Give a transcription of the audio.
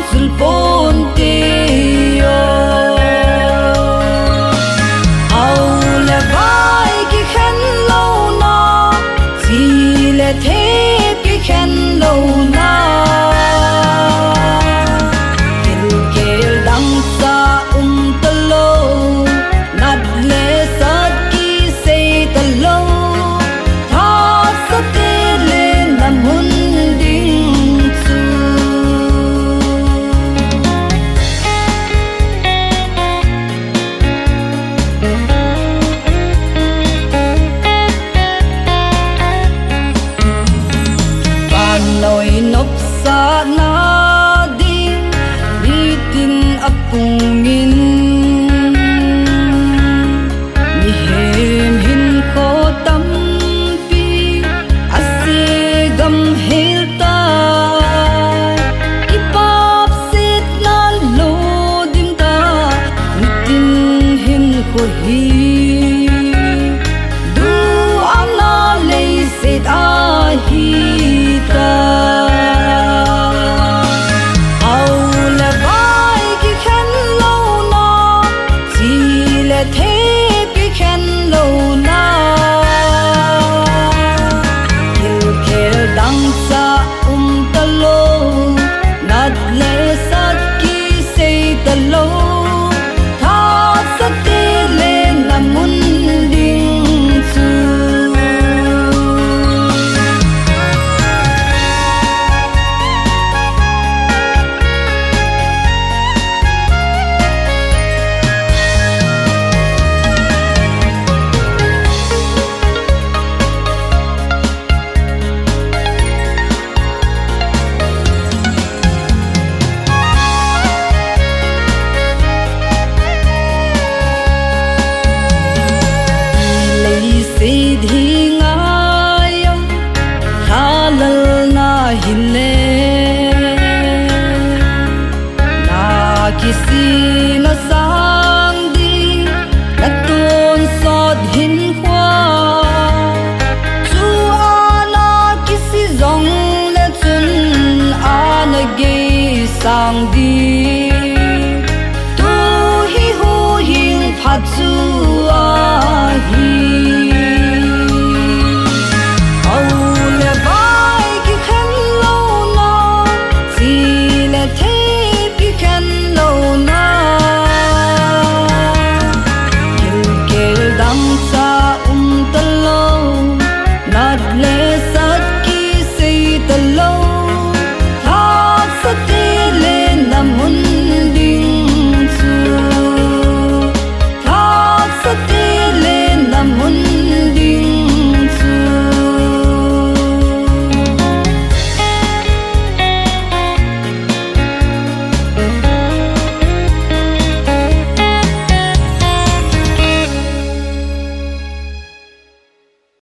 zulpon te yo au le vai ki khen lo na si le the ki khen lo na kil kel dang sa ta lo nat le sat ki se ta lo tha sa te le na mun ding su loi nop sa na di bitin apungin mi hem hin ko tam pi ase gam hel ta ipap sit na lo dim ta mitin hin ko hi du amna le sit a hi ta kisi na sang di na tuôn sot hin khoa chu ana kisi zong le chun ana ge sang di